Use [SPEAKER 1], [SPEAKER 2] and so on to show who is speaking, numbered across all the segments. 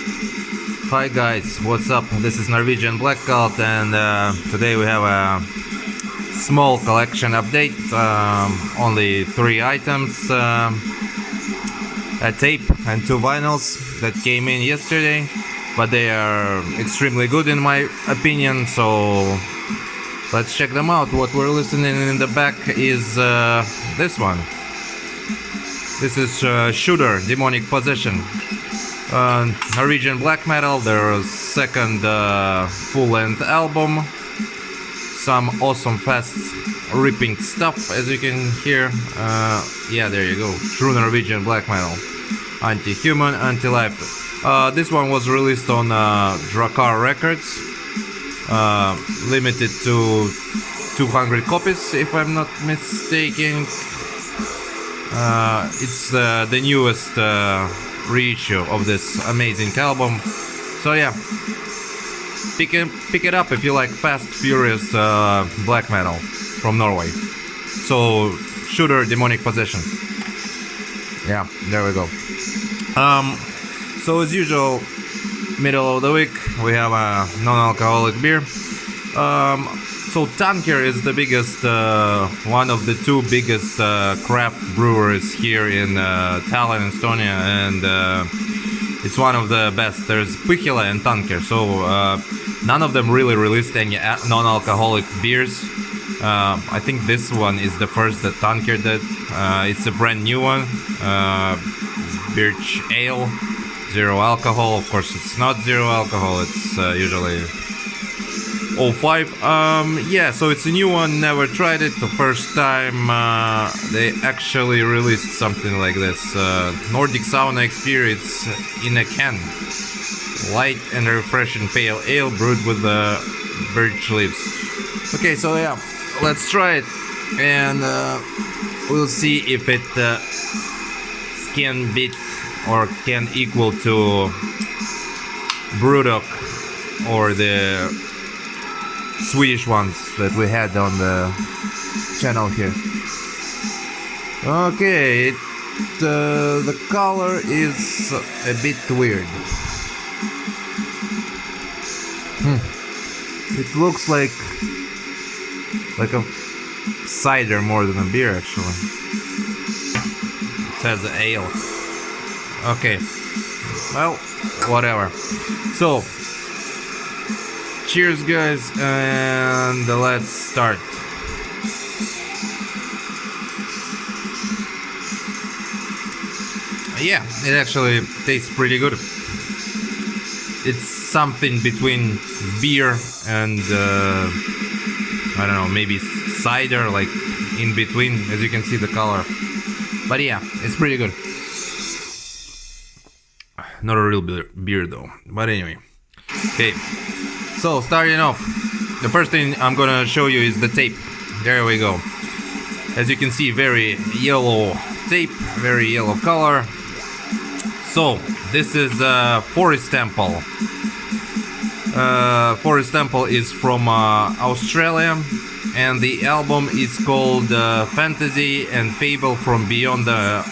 [SPEAKER 1] Hi guys, what's up? This is Norwegian DeathKvlt, and today we have a small collection update. Only 3 items, a tape and 2 vinyls that came in yesterday, but they are extremely good in my opinion, so let's check them out. What we're listening in the back is this one. This is Shooter, Demonic Possession. Norwegian black metal, their second full-length album. Some awesome fast ripping stuff, as you can hear. Yeah, there you go. True Norwegian black metal. Anti-human, anti-life. This one was released on Drakar Records. Limited to 200 copies, if I'm not mistaken. It's the newest reissue of this amazing album. So yeah, pick it up if you like fast, furious black metal from Norway. So Shooter, Demonic Possession. Yeah, there we go. So as usual, middle of the week we have a non-alcoholic beer. So Tanker is the biggest, one of the 2 biggest craft brewers here in Tallinn, Estonia, and it's one of the best. There's Kvlt and Tanker, so none of them really released any non-alcoholic beers. I think this one is the first that Tanker did. It's a brand new one, birch ale, 0 alcohol. Of course, it's not 0 alcohol. It's usually 05. Yeah, so it's a new one, never tried it. The first time they actually released something like this. Nordic sauna experience in a can. Light and refreshing pale ale brewed with birch leaves. Okay, so yeah, let's try it, and we'll see if it can beat or can equal to Brewdog or the Swedish ones that we had on the channel here. Okay, the color is a bit weird. It looks like a cider more than a beer, actually. It says ale. Okay, well, whatever. So cheers guys, and let's start. Yeah, it actually tastes pretty good. It's something between beer and I don't know, maybe cider, like in between, as you can see the color. But yeah, it's pretty good. Not a real beer though, but anyway. Okay, so starting off, the first thing I'm gonna show you is the tape. There we go. As you can see, very yellow tape, very yellow color. So this is Forest Temple. Forest Temple is from Australia, and the album is called Fantasy and Fable from Beyond the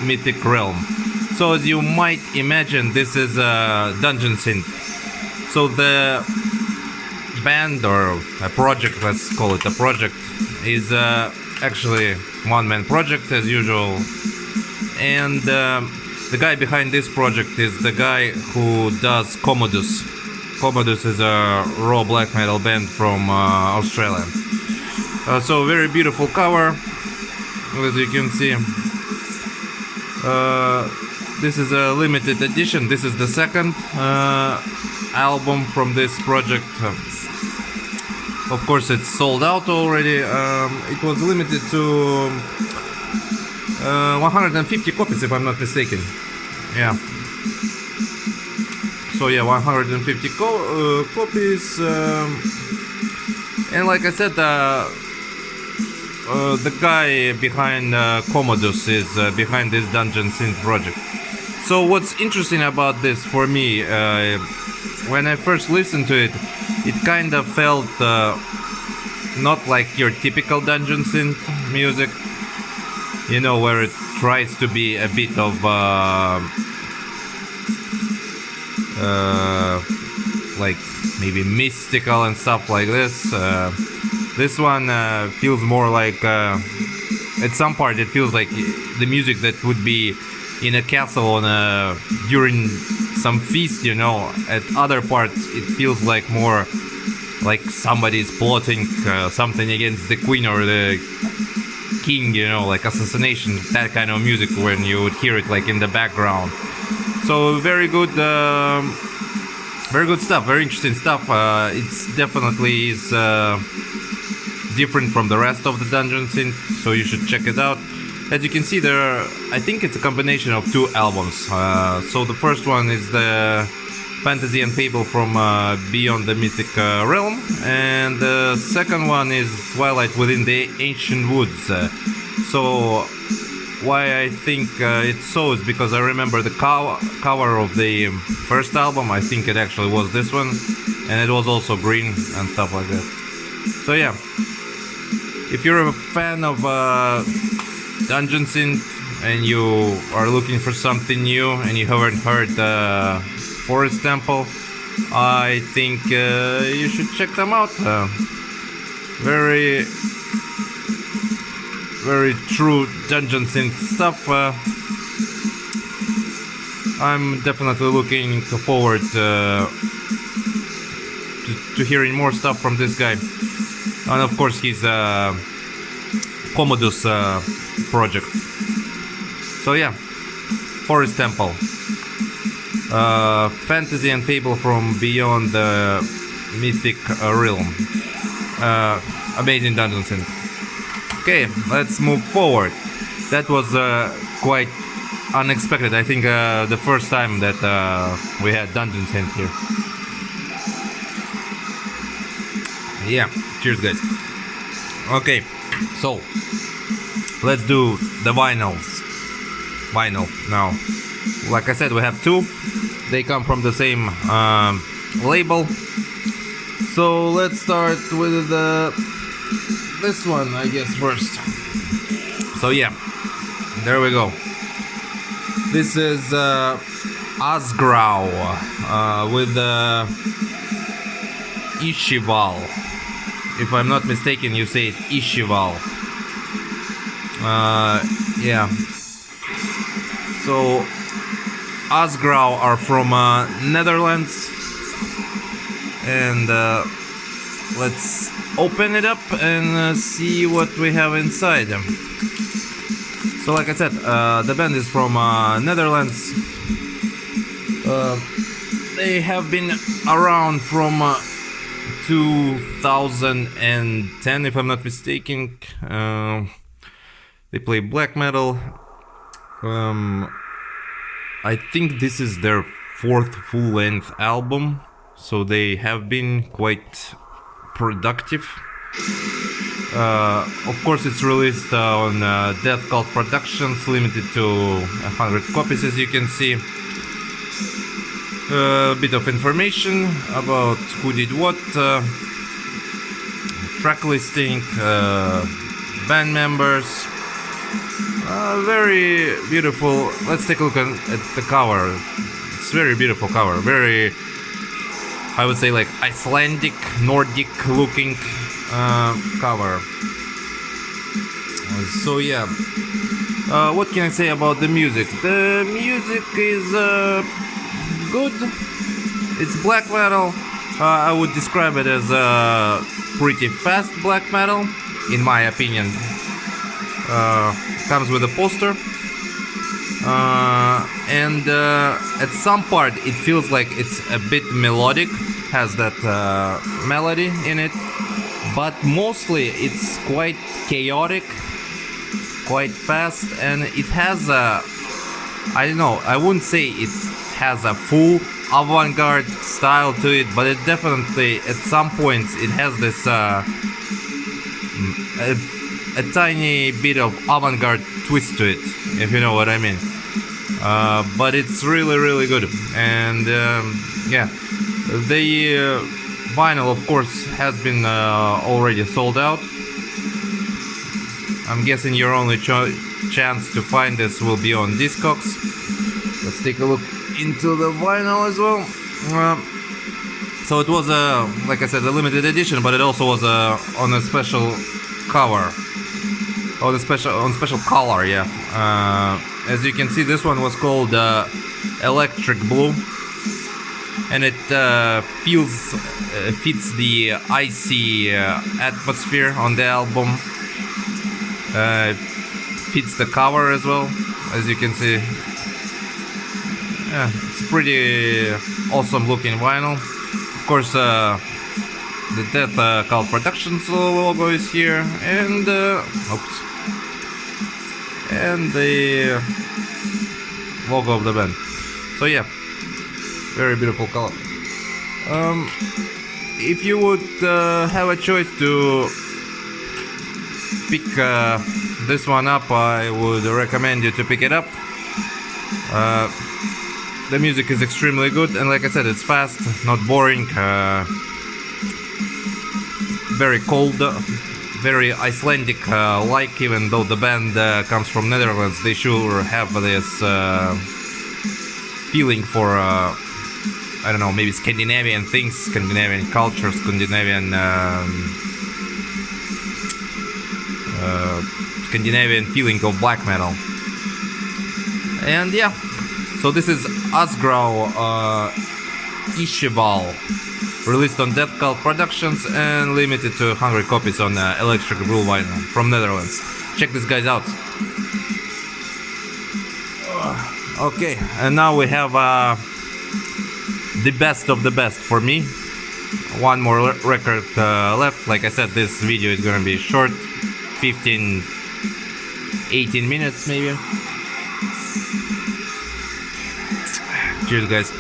[SPEAKER 1] Mythic Realm. So as you might imagine, this is a dungeon synth. So the band, or a project, let's call it a project, is actually one-man project as usual. And the guy behind this project is the guy who does Commodus. Commodus is a raw black metal band from Australia. So very beautiful cover, as you can see. This is a limited edition. This is the second album from this project. Of course, it's sold out already. It was limited to 150 copies, if I'm not mistaken. Yeah. So yeah, 150 copies. And like I said, the guy behind Commodus is behind this Dungeon Synth project. So what's interesting about this for me, when I first listened to it, it kind of felt not like your typical Dungeon Synth music, you know, where it tries to be a bit of like maybe mystical and stuff like this. This one feels more like, at some part it feels like the music that would be in a castle on during some feast, you know. At other parts it feels like more like somebody's plotting something against the queen or the king, you know, like assassination, that kind of music when you would hear it like in the background. So very good stuff, very interesting stuff. It's definitely is different from the rest of the dungeon synth, so you should check it out. As you can see there, I think it's a combination of two albums. So the first one is the Fantasy and Fable from Beyond the Mythic Realm, and the second one is Twilight Within the Ancient Woods. So why I think it's so is because I remember the cover of the first album. I think it actually was this one, and it was also green and stuff like that. So yeah, if you're a fan of dungeon synth and you are looking for something new and you haven't heard Forest Temple, I think you should check them out. Very true dungeon synth stuff. I'm definitely looking forward to hearing more stuff from this guy, and of course his Commodus project. So yeah, Forest Temple, Fantasy and Fable from Beyond the Mythic Realm. Amazing dungeon synth. Okay, let's move forward. That was quite unexpected. I think the first time that we had dungeon synth here. Yeah, cheers guys. Okay, so let's do the vinyl now. Like I said, we have two. They come from the same label. So let's start with this one, I guess, first. So yeah, there we go. This is Asgrauw with Ishival. If I'm not mistaken, you say it Ishival. Yeah. So Asgrauw are from Netherlands, and let's open it up and see what we have inside. So like I said, the band is from Netherlands. They have been around from 2010, if I'm not mistaken. They play black metal. I think this is their fourth full-length album, so they have been quite productive. Of course, it's released on DeathKvlt Productions, limited to 100 copies, as you can see. A bit of information about who did what, track listing, band members. Very beautiful. Let's take a look at the cover. It's very beautiful cover. Very, I would say, like Icelandic, Nordic looking cover. So yeah, what can I say about the music? The music is good. It's black metal. I would describe it as pretty fast black metal, in my opinion. Comes with a poster, and at some part it feels like it's a bit melodic, has that melody in it, but mostly it's quite chaotic, quite fast, and it has a, I don't know, I wouldn't say it has a full avant-garde style to it, but it definitely at some points it has this a tiny bit of avant-garde twist to it, if you know what I mean. But it's really good, and yeah, the vinyl of course has been already sold out. I'm guessing your only chance to find this will be on Discogs. Let's take a look into the vinyl as well. So it was like I said, a limited edition, but it also was on a special cover, on special color. Yeah. As you can see, this one was called Electric Blue, and it fits the icy atmosphere on the album. Fits the cover as well, as you can see. Yeah, it's pretty awesome looking vinyl. Of course, the DeathKvlt Productions logo is here, and and the logo of the band. So yeah, very beautiful color. If you would have a choice to pick this one up, I would recommend you to pick it up. The music is extremely good, and like I said, it's fast, not boring, very cold, very Icelandic like. Even though the band comes from Netherlands, they sure have this feeling for I don't know, maybe Scandinavian things, Scandinavian culture, Scandinavian feeling of black metal. And yeah, so this is Asgrauw Isheval, released on DeathKvlt Productions and limited to 100 copies on Electric Blue vinyl from Netherlands. Check these guys out. Okay, and now we have the best of the best for me. One more record left. Like I said, this video is gonna be short, 15-18 minutes maybe. Cheers, guys.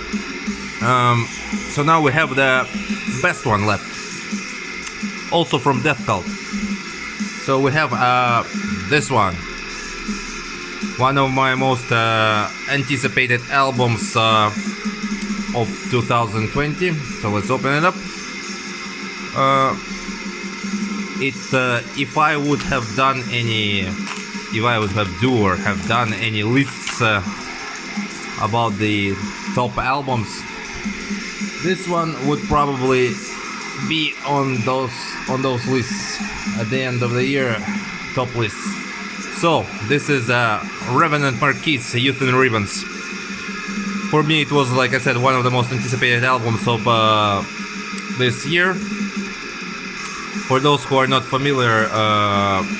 [SPEAKER 1] So now we have the best one left, also from DeathKvlt. So we have this one of my most anticipated albums of 2020. So let's open it up. If I would have done any lists about the top albums, this one would probably be on those lists at the end of the year, top lists. So this is Revenant Marquis, Youth in Ribbons. For me, it was, like I said, one of the most anticipated albums of this year. For those who are not familiar,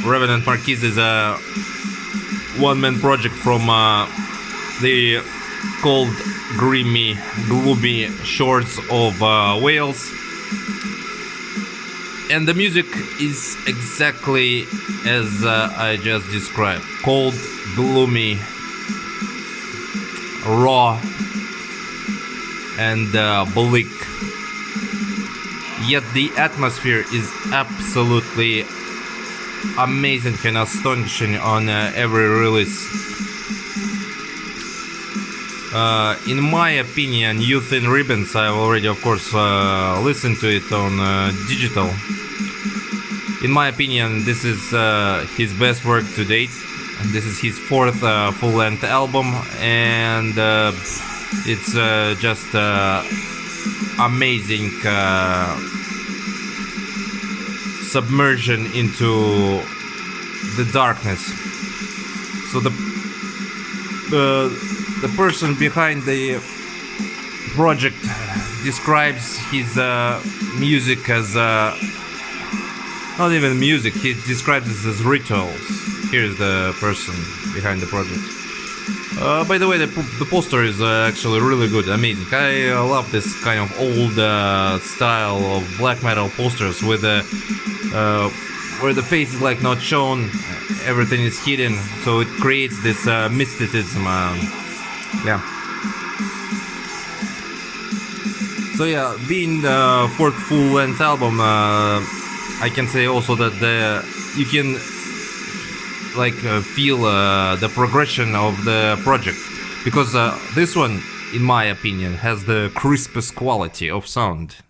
[SPEAKER 1] Revenant Marquis is a one-man project from the cold, gloomy shores of Wales. And the music is exactly as I just described. Cold, gloomy, raw, and bleak. Yet the atmosphere is absolutely amazing and astonishing on every release. In my opinion, Youth in Ribbons, I've already of course listened to it on digital. In my opinion, this is his best work to date. This is his fourth full-length album, and it's just amazing submersion into the darkness. So the person behind the project describes his music as not even music, he describes it as rituals. Here's the person behind the project. By the way, the poster is actually really good, amazing. I love this kind of old style of black metal posters with where the face is like not shown, everything is hidden, so it creates this mysticism. Yeah. So yeah, being the fourth full-length album, I can say also that you can like feel the progression of the project, because this one, in my opinion, has the crispest quality of sound.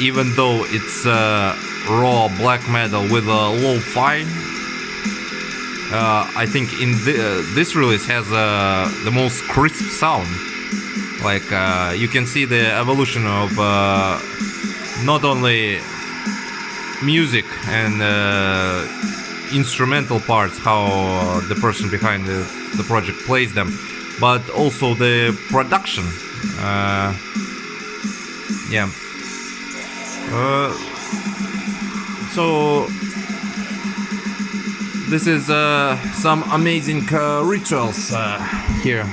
[SPEAKER 1] Even though it's raw black metal with a lo-fi, I think in this release has the most crisp sound. Like you can see the evolution of not only music and instrumental parts, how the person behind the project plays them, but also the production. Yeah. So this is some amazing rituals here.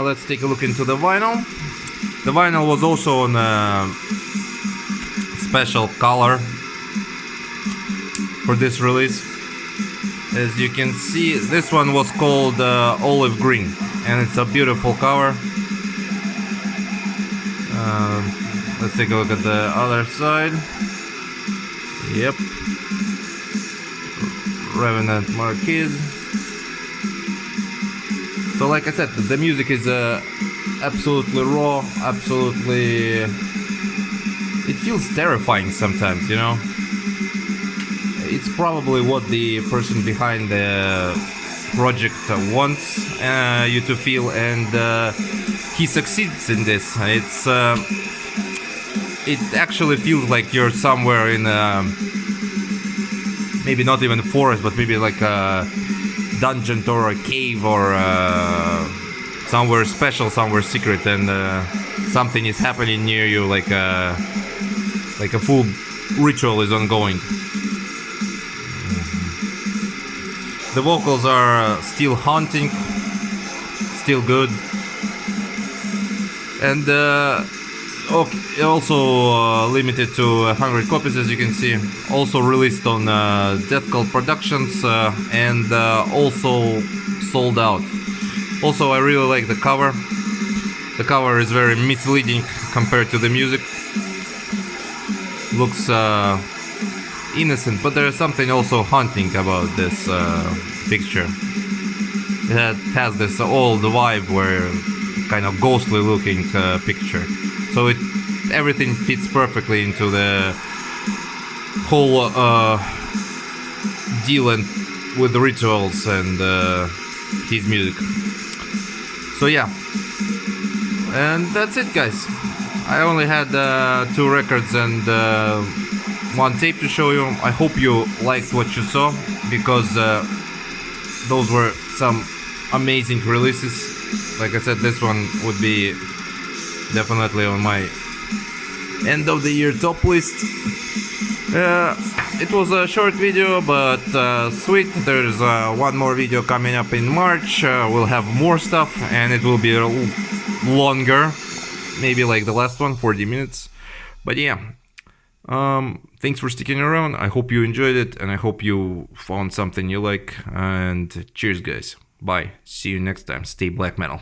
[SPEAKER 1] Let's take a look into the vinyl. The vinyl was also on a special color for this release. As you can see, this one was called olive green, and it's a beautiful cover. Let's take a look at the other side. Yep. Revenant Marquis. So like I said, the music is absolutely raw, absolutely... It feels terrifying sometimes, you know? It's probably what the person behind the project wants you to feel, and he succeeds in this. It actually feels like you're somewhere in maybe not even a forest, but maybe like a dungeon or a cave, or somewhere special, somewhere secret, and something is happening near you, like a full ritual is ongoing. The vocals are still haunting, still good, and also limited to 100 copies, as you can see. Also released on DeathKvlt Productions, and also sold out. Also, I really like the cover. The cover is very misleading compared to the music. Looks innocent, but there is something also haunting about this picture. It has this old vibe, where kind of ghostly looking picture. So everything fits perfectly into the whole deal and with the rituals and his music. So yeah, and that's it, guys. I only had 2 records and 1 tape to show you. I hope you liked what you saw, because those were some amazing releases. Like I said, this one would be definitely on my end of the year top list. It was a short video, but sweet. There's 1 more video coming up in March. We'll have more stuff, and it will be longer, maybe like the last one, 40 minutes. But yeah, thanks for sticking around. I hope you enjoyed it, and I hope you found something you like. And cheers, guys. Bye. See you next time. Stay black metal.